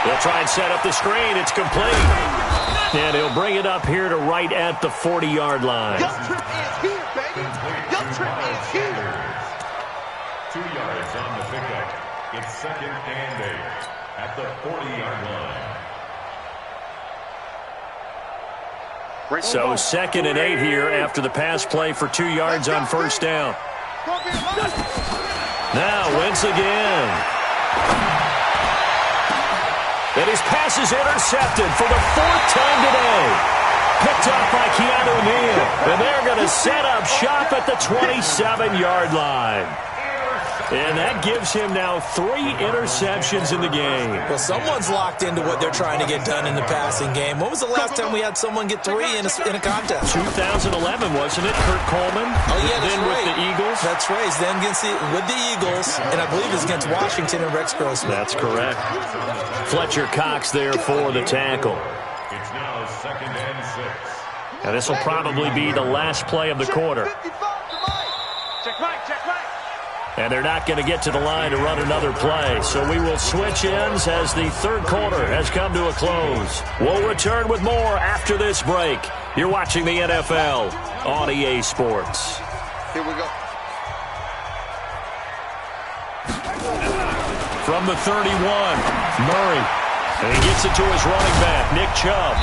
He'll try and set up the screen. It's complete. And he'll bring it up here to right at the 40-yard line. Your trip is here, baby. Your trip is here. 2 yards on the pickup. It's 2nd and 8 at the 40-yard line. So 2nd and 8 here after the pass play for 2 yards on 1st down. Now Wentz again. And his pass is intercepted for the 4th time today. Picked up by Keanu Neal. And they're going to set up shop at the 27-yard line. And that gives him now 3 interceptions in the game. Well, someone's locked into what they're trying to get done in the passing game. When was the last time we had someone get 3 in a contest? 2011, wasn't it? Kurt Coleman. Oh, yeah, that's then right. with the Eagles. That's right. Then with the Eagles, and I believe it's against Washington and Rex Grossman. That's correct. Fletcher Cox there for the tackle. It's now 2nd and 6. And this will probably be the last play of the quarter. Check right, check right. And they're not going to get to the line to run another play. So we will switch ends as the 3rd quarter has come to a close. We'll return with more after this break. You're watching the NFL on EA Sports. Here we go. From the 31, Murray. And he gets it to his running back, Nick Chubb.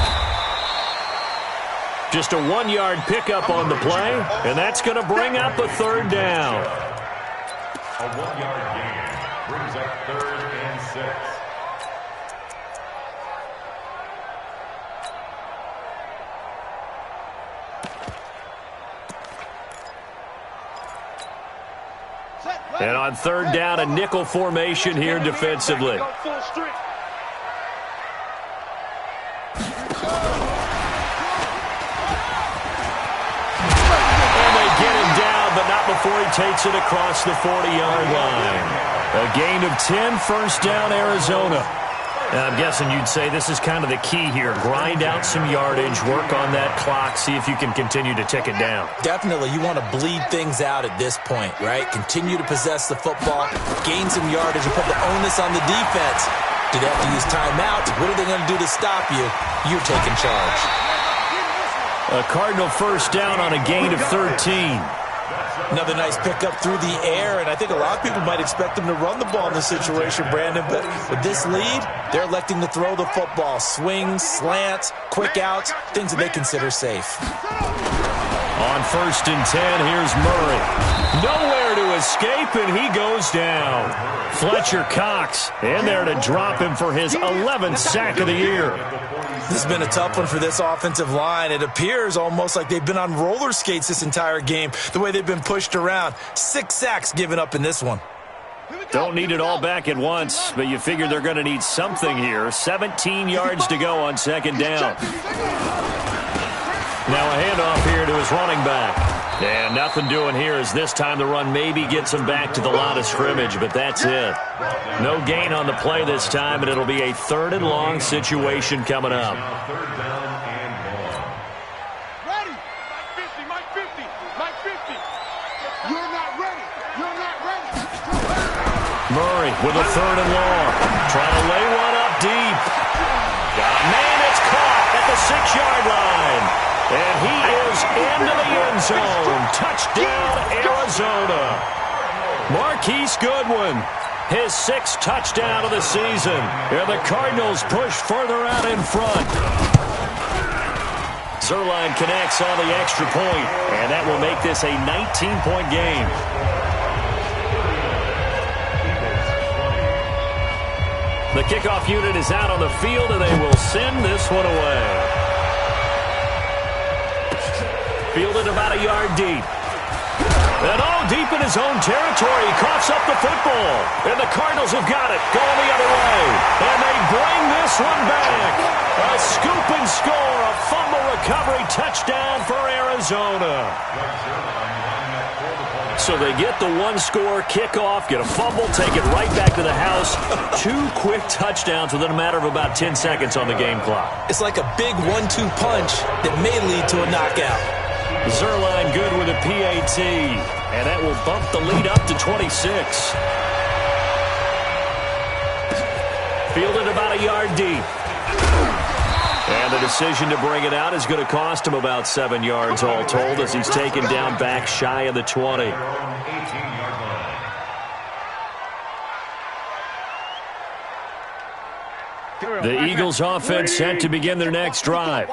Just a 1-yard pickup on the play, and that's going to bring up a 3rd down. A 1-yard gain brings up 3rd and 6. And on 3rd down, a nickel formation here defensively. Go full strength. But not before he takes it across the 40-yard line. A gain of 10, 1st down, Arizona. Now, I'm guessing you'd say this is kind of the key here. Grind out some yardage, work on that clock, see if you can continue to tick it down. Definitely. You want to bleed things out at this point, right? Continue to possess the football, gain some yardage, and put the onus on the defense. Do they have to use timeouts? What are they going to do to stop you? You're taking charge. A Cardinal 1st down on a gain of 13. Another nice pickup through the air, and I think a lot of people might expect them to run the ball in this situation, Brandon, but with this lead, they're electing to throw the football. Swings, slants, quick outs, things that they consider safe. On 1st and 10, here's Murray. Nowhere to escape, and he goes down. Fletcher Cox in there to drop him for his 11th sack of the year. This has been a tough one for this offensive line. It appears almost like they've been on roller skates this entire game, the way they've been pushed around. 6 sacks given up in this one. Don't need it all back at once, but you figure they're going to need something here. 17 yards to go on second down. Now a handoff here to his running back. And nothing doing here as this time the run maybe gets him back to the line of scrimmage, but that's it. No gain on the play this time, and it'll be a 3rd and long situation coming up. Ready. Mike 50. Mike 50. You're not ready. You're not ready. Murray with a 3rd and long. Trying to lay one up deep. Got a man, it's caught at the 6-yard line. And he is into the end zone. Touchdown, Arizona. Marquise Goodwin, his 6th touchdown of the season. And the Cardinals push further out in front. Zerline connects on the extra point, and that will make this a 19-point game. The kickoff unit is out on the field, and they will send this one away. Fielded about a yard deep. And deep in his own territory. He coughs up the football. And the Cardinals have got it. Going the other way. And they bring this one back. A scoop and score. A fumble recovery touchdown for Arizona. So they get the 1-score kickoff, get a fumble, take it right back to the house. 2 quick touchdowns within a matter of about 10 seconds on the game clock. It's like a big 1-2 punch that may lead to a knockout. Zerline good with a PAT, and that will bump the lead up to 26. Fielded about a yard deep. And the decision to bring it out is going to cost him about 7 yards all told as he's taken down back shy of the 20. The Eagles offense set to begin their next drive.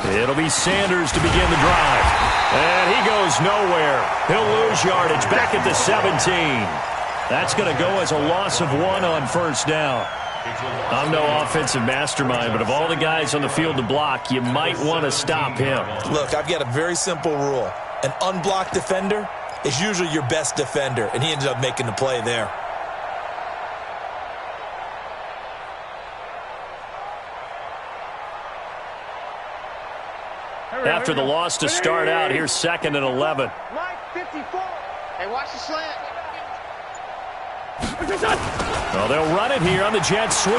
It'll be Sanders to begin the drive. And he goes nowhere. He'll lose yardage back at the 17. That's going to go as a loss of 1 on first down. I'm no offensive mastermind, but of all the guys on the field to block, you might want to stop him. Look, I've got a very simple rule. An unblocked defender is usually your best defender, and he ended up making the play there. After the loss to start out, here's 2nd and 11. Mike 54. Hey, watch the slant. Well, they'll run it here on the jet sweep.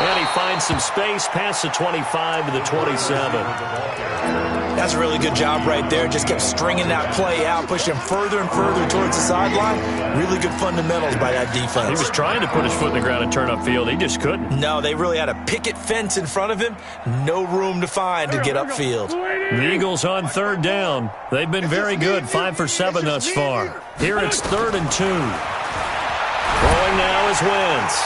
And he finds some space past the 25 to the 27. That's a really good job right there. Just kept stringing that play out, pushing further and further towards the sideline. Really good fundamentals by that defense. He was trying to put his foot in the ground and turn upfield. He just couldn't. No, they really had a picket fence in front of him. No room to find to get upfield. The Eagles on 3rd down. They've been very good, 5 for 7 thus far. Here it's 3rd and 2. Throwing now is Wentz.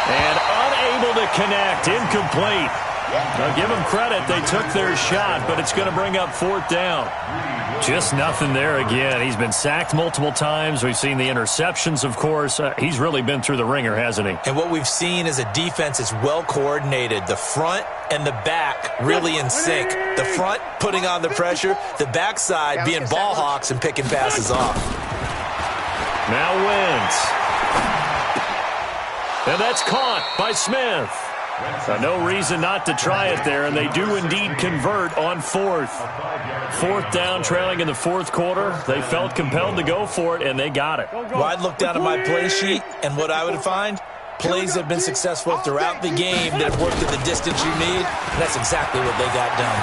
And unable to connect, incomplete. Now give them credit, they took their shot, but it's going to bring up 4th down. Just nothing there again. He's been sacked multiple times. We've seen the interceptions, of course. He's really been through the ringer, hasn't he? And what we've seen is a defense that's well coordinated. The front and the back really in sync. The front putting on the pressure, the backside being ball hawks and picking passes off. Now Wentz. And that's caught by Smith. No reason not to try it there, and they do indeed convert on 4th. 4th down, trailing in the 4th quarter. They felt compelled to go for it, and they got it. Well, I'd look down at my play sheet, and what I would find, plays have been successful throughout the game that have worked at the distance you need, and that's exactly what they got done.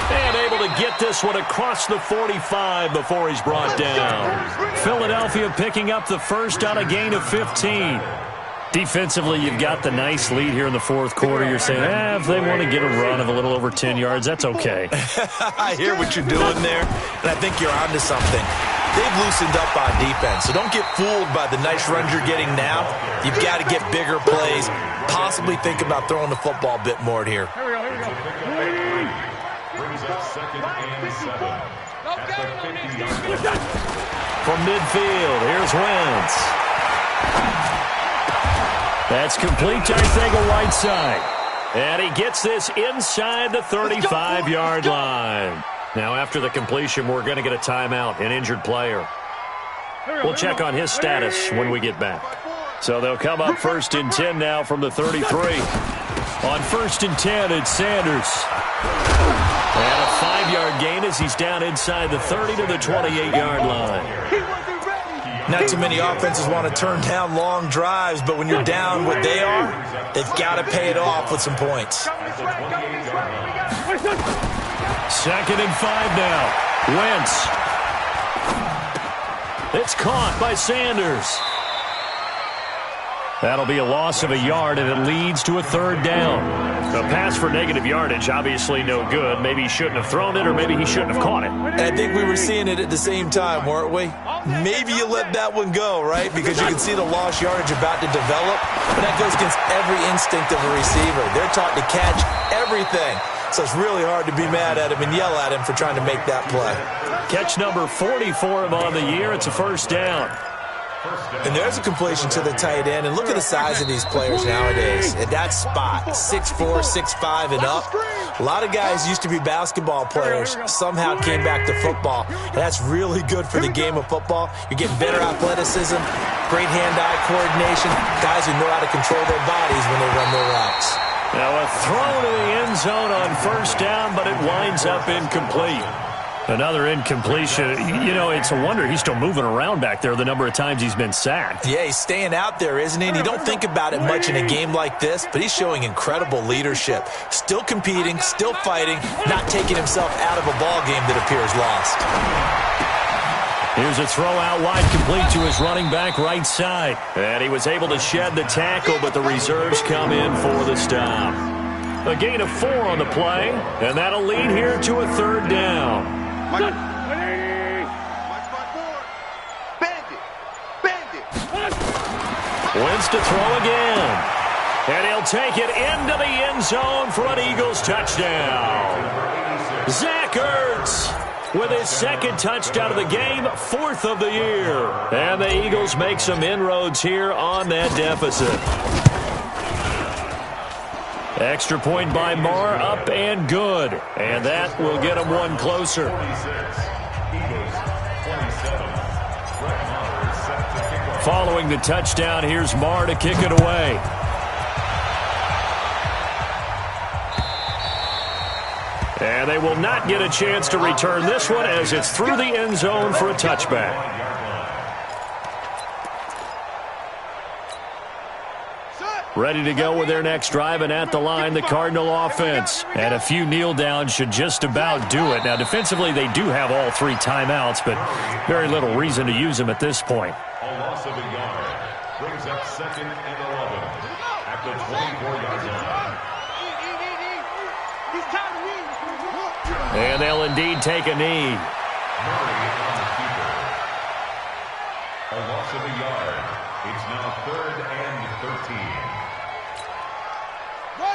And able to get this one across the 45 before he's brought down. Philadelphia picking up the first on a gain of 15. Defensively, you've got the nice lead here in the 4th quarter. You're saying, if they want to get a run of a little over 10 yards, that's okay. I hear what you're doing there, and I think you're onto something. They've loosened up on defense, so don't get fooled by the nice runs you're getting now. You've got to get bigger plays, possibly think about throwing the football a bit more here. Brings up 2nd and 7. At the 50-yard line. From midfield, here's Wentz. That's complete to Whiteside. And he gets this inside the 35-yard line. Now, after the completion, we're going to get a timeout, an injured player. We'll check on his status when we get back. So they'll come up 1st and 10 now from the 33. On 1st and 10, it's Sanders. And a 5-yard gain as he's down inside the 30 to the 28-yard line. Not too many offenses want to turn down long drives, but when you're down what they are, they've got to pay it off with some points. 2nd and 5 now. Wentz. It's caught by Sanders. That'll be a loss of a yard, and it leads to a 3rd down. A pass for negative yardage, obviously no good. Maybe he shouldn't have thrown it, or maybe he shouldn't have caught it. I think we were seeing it at the same time, weren't we? Maybe you let that one go, right? Because you can see the lost yardage about to develop. But that goes against every instinct of a receiver. They're taught to catch everything. So it's really hard to be mad at him and yell at him for trying to make that play. Catch number 40 for him on the year. It's a 1st down. And there's a completion to the tight end. And look at the size of these players nowadays. At that spot, 6'4", 6'5", and up. A lot of guys used to be basketball players, somehow came back to football. And that's really good for the game of football. You're getting better athleticism, great hand-eye coordination, guys who know how to control their bodies when they run their routes. Now a throw to the end zone on 1st down, but it winds up incomplete. Another incompletion. You know, it's a wonder he's still moving around back there the number of times he's been sacked. Yeah, he's staying out there, isn't he? And you don't think about it much in a game like this, but he's showing incredible leadership. Still competing, still fighting, not taking himself out of a ball game that appears lost. Here's a throw out wide, complete to his running back right side. And he was able to shed the tackle, but the reserves come in for the stop. A gain of 4 on the play, and that'll lead here to a 3rd down. Bandit. Wentz to throw again. And he'll take it into the end zone for an Eagles touchdown. Zach Ertz with his 2nd touchdown of the game, 4th of the year. And the Eagles make some inroads here on that deficit. Extra point by Marr, up and good. And that will get them one closer. Following the touchdown, here's Marr to kick it away. And they will not get a chance to return this one as it's through the end zone for a touchback. Ready to go with their next drive, and at the line, the Cardinal offense. And a few kneel downs should just about do it. Now, defensively, they do have all 3 timeouts, but very little reason to use them at this point. A loss of a yard brings up 2nd and 11 at the 24-yard line. And they'll indeed take a knee. Murray on the keeper. A loss of a yard. It's now 3rd and 13.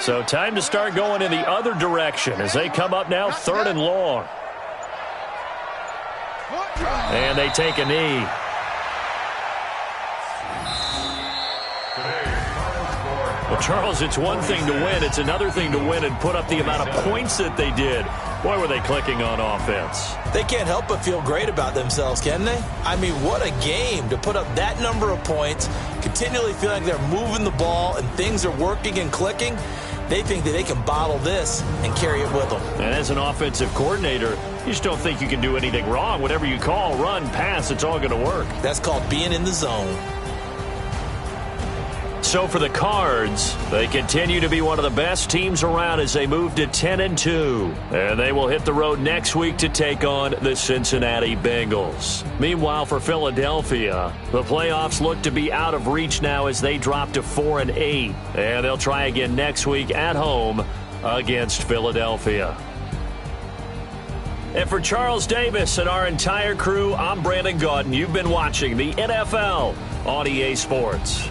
So time to start going in the other direction as they come up now 3rd and long. And they take a knee. Well, Charles, it's one thing to win. It's another thing to win and put up the amount of points that they did. Boy, were they clicking on offense. They can't help but feel great about themselves, can they? I mean, what a game to put up that number of points, continually feeling like they're moving the ball and things are working and clicking. They think that they can bottle this and carry it with them. And as an offensive coordinator, you just don't think you can do anything wrong. Whatever you call, run, pass, it's all going to work. That's called being in the zone. So for the Cards, they continue to be one of the best teams around as they move to 10-2. And they will hit the road next week to take on the Cincinnati Bengals. Meanwhile, for Philadelphia, the playoffs look to be out of reach now as they drop to 4-8. And they'll try again next week at home against Philadelphia. And for Charles Davis and our entire crew, I'm Brandon Gaudin. You've been watching the NFL on EA Sports.